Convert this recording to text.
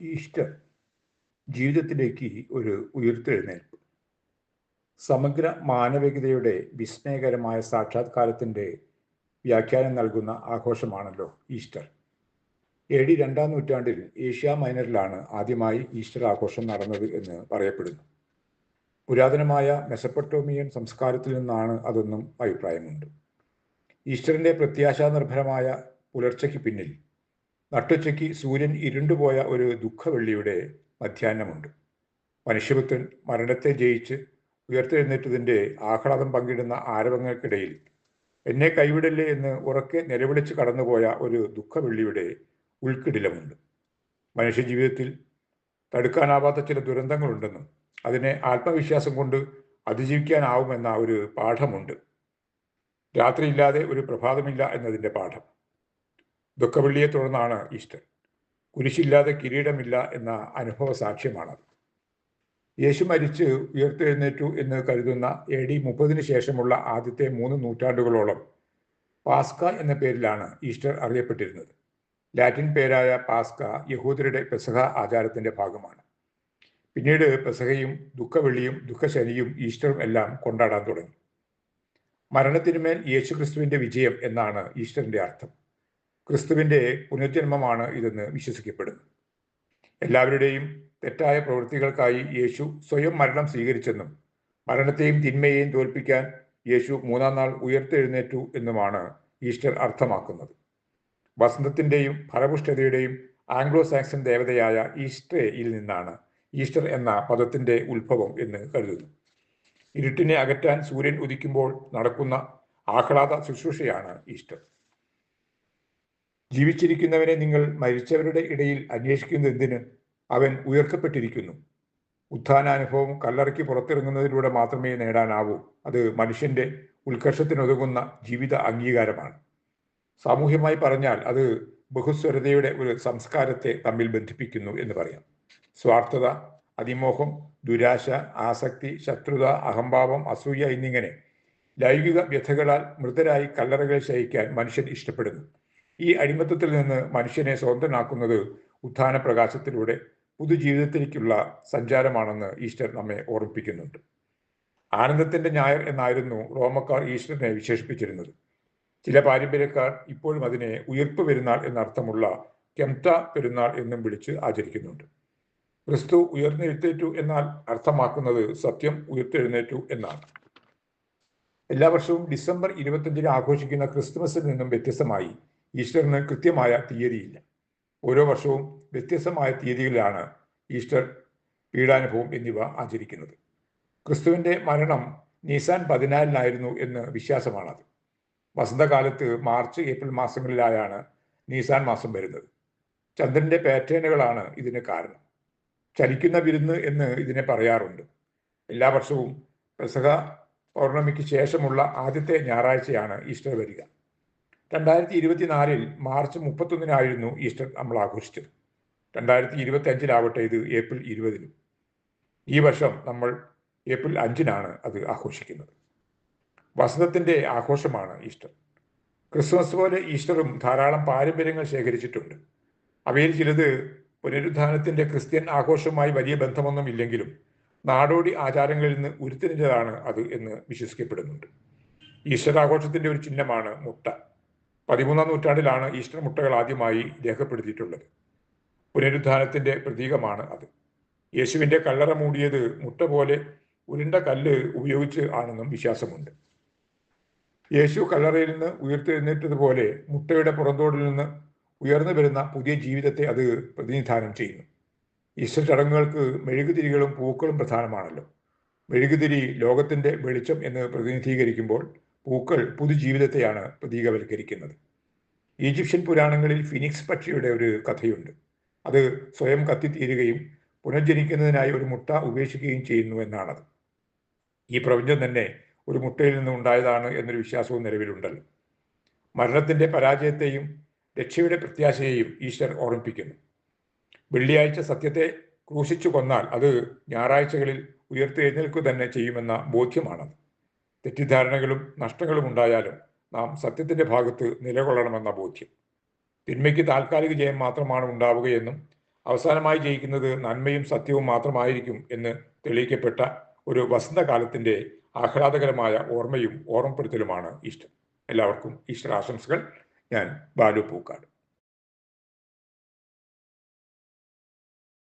Easter ജീവിതത്തിലേക്ക് ഒരു ഉയിർത്തെഴുന്നേൽപ്പ്. സമഗ്ര മാനവികതയുടെ വിസ്മയകരമായ സാക്ഷാത്കാരത്തിൻ്റെ വ്യാഖ്യാനം നൽകുന്ന ആഘോഷമാണല്ലോ ഈസ്റ്റർ. AD 2-ാം നൂറ്റാണ്ടിൽ ഏഷ്യ മൈനറിലാണ് ആദ്യമായി ഈസ്റ്റർ ആഘോഷം നടന്നത് എന്ന് പറയപ്പെടുന്നു. പുരാതനമായ മെസപ്പൊട്ടോമിയൻ സംസ്കാരത്തിൽ നിന്നാണ് അതെന്നും അഭിപ്രായമുണ്ട്. ഈസ്റ്ററിൻ്റെ പ്രത്യാശാനിർഭരമായ പുലർച്ചയ്ക്ക് പിന്നിൽ നട്ടുച്ചയ്ക്ക് സൂര്യൻ ഇരുണ്ടുപോയ ഒരു ദുഃഖവെള്ളിയുടെ മധ്യാഹ്നമുണ്ട്. മനുഷ്യപുത്രൻ മരണത്തെ ജയിച്ച് ഉയർത്തെഴുന്നേറ്റതിൻ്റെ ആഹ്ലാദം പങ്കിടുന്ന ആരവങ്ങൾക്കിടയിൽ എന്നെ കൈവിടല്ലേ എന്ന് ഉറക്കെ നിലവിളിച്ച് കടന്നുപോയ ഒരു ദുഃഖവെള്ളിയുടെ ഉൾക്കിടിലമുണ്ട്. മനുഷ്യജീവിതത്തിൽ തടുക്കാനാവാത്ത ചില ദുരന്തങ്ങളുണ്ടെന്നും അതിനെ ആത്മവിശ്വാസം കൊണ്ട് അതിജീവിക്കാനാവുമെന്ന ഒരു പാഠമുണ്ട്. രാത്രിയില്ലാതെ ഒരു പ്രഭാതമില്ല എന്നതിൻ്റെ പാഠം. ദുഃഖവെള്ളിയെ തുടർന്നാണ് ഈസ്റ്റർ. കുരിശില്ലാതെ കിരീടമില്ല എന്ന അനുഭവ സാക്ഷ്യമാണത്. യേശു മരിച്ച് ഉയർത്തെഴുന്നേറ്റു എന്ന് കരുതുന്ന AD 30 ശേഷമുള്ള ആദ്യത്തെ 3 നൂറ്റാണ്ടുകളോളം പാസ്ക എന്ന പേരിലാണ് ഈസ്റ്റർ അറിയപ്പെട്ടിരുന്നത്. ലാറ്റിൻ പേരായ പാസ്ക യഹൂദരുടെ പെസഹ ആചാരത്തിന്റെ ഭാഗമാണ്. പിന്നീട് പെസഹയും ദുഃഖവെള്ളിയും ദുഃഖശനിയും ഈസ്റ്ററും എല്ലാം കൊണ്ടാടാൻ തുടങ്ങി. മരണത്തിനുമേൽ യേശുക്രിസ്തുവിന്റെ വിജയം എന്നാണ് ഈസ്റ്ററിന്റെ അർത്ഥം. ക്രിസ്തുവിന്റെ പുനർജന്മമാണ് ഇതെന്ന് വിശ്വസിക്കപ്പെടുന്നു. എല്ലാവരുടെയും തെറ്റായ പ്രവൃത്തികൾക്കായി യേശു സ്വയം മരണം സ്വീകരിച്ചെന്നും മരണത്തെയും തിന്മയെയും തോൽപ്പിക്കാൻ യേശു 3-ാം നാൾ ഉയർത്തെഴുന്നേറ്റു എന്നുമാണ് ഈസ്റ്റർ അർത്ഥമാക്കുന്നത്. വസന്തത്തിന്റെയും ഫലപുഷ്ടതയുടെയും ആംഗ്ലോ സാക്സൺ ദേവതയായ ഈസ്റ്റ്രയിൽ നിന്നാണ് ഈസ്റ്റർ എന്ന പദത്തിന്റെ ഉത്ഭവം എന്ന് കരുതുന്നു. ഇരുട്ടിനെ അകറ്റാൻ സൂര്യൻ ഉദിക്കുമ്പോൾ നടക്കുന്ന ആഹ്ലാദ ശുശ്രൂഷയാണ് ഈസ്റ്റർ. ജീവിച്ചിരിക്കുന്നവനെ നിങ്ങൾ മരിച്ചവരുടെ ഇടയിൽ അന്വേഷിക്കുന്നത് എന്തിന്? അവൻ ഉയർക്കപ്പെട്ടിരിക്കുന്നു. ഉത്ഥാനാനുഭവം കല്ലറയ്ക്ക് പുറത്തിറങ്ങുന്നതിലൂടെ മാത്രമേ നേടാനാവൂ. അത് മനുഷ്യന്റെ ഉത്കർഷത്തിനൊതുങ്ങുന്ന ജീവിത അംഗീകാരമാണ്. സാമൂഹ്യമായി പറഞ്ഞാൽ അത് ബഹുസ്വരതയുടെ ഒരു സംസ്കാരത്തെ തമ്മിൽ ബന്ധിപ്പിക്കുന്നു എന്ന് പറയാം. സ്വാർത്ഥത, അതിമോഹം, ദുരാശ, ആസക്തി, ശത്രുത, അഹംഭാവം, അസൂയ എന്നിങ്ങനെ ലൈംഗിക വ്യഥകളാൽ മൃതരായി കല്ലറകൾ ശയിക്കാൻ മനുഷ്യൻ ഇഷ്ടപ്പെടുന്നു. ഈ അടിമത്തത്തിൽ നിന്ന് മനുഷ്യനെ സ്വതന്ത്രനാക്കുന്നത് ഉത്ഥാന പ്രകാശത്തിലൂടെ പുതുജീവിതത്തിലേക്കുള്ള സഞ്ചാരമാണെന്ന് ഈസ്റ്റർ നമ്മെ ഓർമ്മിപ്പിക്കുന്നുണ്ട്. ആനന്ദത്തിന്റെ ഞായർ എന്നായിരുന്നു റോമക്കാർ ഈസ്റ്ററിനെ വിശേഷിപ്പിച്ചിരുന്നത്. ചില പാരമ്പര്യക്കാർ ഇപ്പോഴും അതിനെ ഉയിർപ്പ് പെരുന്നാൾ എന്നർത്ഥമുള്ള കെംറ്റ പെരുന്നാൾ എന്നും വിളിച്ച് ആചരിക്കുന്നുണ്ട്. ക്രിസ്തു ഉയർത്തെഴുന്നേറ്റു എന്നാൽ അർത്ഥമാക്കുന്നത് സത്യം ഉയർത്തെഴുന്നേറ്റു എന്നാണ്. എല്ലാ വർഷവും ഡിസംബർ 25 ആഘോഷിക്കുന്ന ക്രിസ്തുമസിൽ നിന്നും വ്യത്യസ്തമായി ഈസ്റ്ററിന് കൃത്യമായ തീയതിയില്ല. ഓരോ വർഷവും വ്യത്യസ്തമായ തീയതികളിലാണ് ഈസ്റ്റർ, പീഡാനുഭവം എന്നിവ ആചരിക്കുന്നത്. ക്രിസ്തുവിന്റെ മരണം നീസാൻ 14 എന്ന് വിശ്വാസമാണത്. വസന്തകാലത്ത് മാർച്ച്, ഏപ്രിൽ മാസങ്ങളിലായാണ് നീസാൻ മാസം വരുന്നത്. ചന്ദ്രന്റെ പാറ്റേണുകളാണ് ഇതിന് കാരണം. ചലിക്കുന്ന വിരുന്ന് എന്ന് ഇതിനെ പറയാറുണ്ട്. എല്ലാ വർഷവും പെസഹ പൗർണമിക്ക് ശേഷമുള്ള ആദ്യത്തെ ഞായറാഴ്ചയാണ് ഈസ്റ്റർ വരിക. 2024 മാർച്ച് 31 ഈസ്റ്റർ നമ്മൾ ആഘോഷിച്ചത്. 2025 ഇത് ഏപ്രിൽ 20. ഈ വർഷം നമ്മൾ ഏപ്രിൽ 5 അത് ആഘോഷിക്കുന്നത്. വസന്തത്തിന്റെ ആഘോഷമാണ് ഈസ്റ്റർ. ക്രിസ്മസ് പോലെ ഈസ്റ്ററും ധാരാളം പാരമ്പര്യങ്ങൾ ശേഖരിച്ചിട്ടുണ്ട്. അവയിൽ ചിലത് പുനരുദ്ധാനത്തിന്റെ ക്രിസ്ത്യൻ ആഘോഷവുമായി വലിയ ബന്ധമൊന്നും ഇല്ലെങ്കിലും നാടോടി ആചാരങ്ങളിൽ നിന്ന് ഉരുത്തിരിഞ്ഞതാണ് അത് എന്ന് വിശ്വസിക്കപ്പെടുന്നുണ്ട്. ഈസ്റ്റർ ആഘോഷത്തിന്റെ ഒരു ചിഹ്നമാണ് മുട്ട. 13-ാം നൂറ്റാണ്ടിലാണ് ഈസ്റ്റർ മുട്ടകൾ ആദ്യമായി രേഖപ്പെടുത്തിയിട്ടുള്ളത്. പുനരുദ്ധാനത്തിന്റെ പ്രതീകമാണ് അത്. യേശുവിന്റെ കല്ലറ മൂടിയത് മുട്ട പോലെ ഉരുണ്ട കല്ല് ഉപയോഗിച്ച് ആണെന്നും വിശ്വാസമുണ്ട്. യേശു കല്ലറയിൽ നിന്ന് ഉയർത്തെഴുന്നേറ്റതുപോലെ മുട്ടയുടെ പുറന്തോടിൽ നിന്ന് ഉയർന്നു വരുന്ന പുതിയ ജീവിതത്തെ അത് പ്രതിനിധാനം ചെയ്യുന്നു. ഈസ്റ്റർ ചടങ്ങുകൾക്ക് മെഴുകുതിരികളും പൂക്കളും പ്രധാനമാണല്ലോ. മെഴുകുതിരി ലോകത്തിന്റെ വെളിച്ചം എന്ന് പ്രതിനിധീകരിക്കുമ്പോൾ പൂക്കൾ പുതുജീവിതത്തെയാണ് പ്രതീകവൽക്കരിക്കുന്നത്. ഈജിപ്ഷ്യൻ പുരാണങ്ങളിൽ ഫിനിക്സ് പക്ഷിയുടെ ഒരു കഥയുണ്ട്. അത് സ്വയം കത്തിത്തീരുകയും പുനർജനിക്കുന്നതിനായി ഒരു മുട്ട ഉപേക്ഷിക്കുകയും ചെയ്യുന്നു എന്നാണത്. ഈ പ്രപഞ്ചം തന്നെ ഒരു മുട്ടയിൽ നിന്ന് ഉണ്ടായതാണ് എന്നൊരു വിശ്വാസവും നിലവിലുണ്ടല്ലോ. മരണത്തിന്റെ പരാജയത്തെയും രക്ഷയുടെ പ്രത്യാശയെയും ഈസ്റ്റർ ഓർമ്മിപ്പിക്കുന്നു. വെള്ളിയാഴ്ച സത്യത്തെ ക്രൂശിച്ചു കൊന്നാൽ അത് ഞായറാഴ്ചകളിൽ ഉയർത്തെഴുന്നേൽക്കുക തന്നെ ചെയ്യുമെന്ന ബോധ്യമാണത്. തെറ്റിദ്ധാരണകളും നഷ്ടങ്ങളും ഉണ്ടായാലും നാം സത്യത്തിന്റെ ഭാഗത്ത് നിലകൊള്ളണമെന്ന ബോധ്യം. തിന്മയ്ക്ക് താൽക്കാലിക ജയം മാത്രമാണ് ഉണ്ടാവുകയെന്നും അവസാനമായി ജയിക്കുന്നത് നന്മയും സത്യവും മാത്രമായിരിക്കും എന്ന് തെളിയിക്കപ്പെട്ട ഒരു വസന്തകാലത്തിന്റെ ആഹ്ലാദകരമായ ഓർമ്മയും ഓർമ്മപ്പെടുത്തലുമാണ് ഈസ്റ്റർ. എല്ലാവർക്കും ഈസ്റ്റർ ആശംസകൾ. ഞാൻ ബാലു പൂക്കാട്.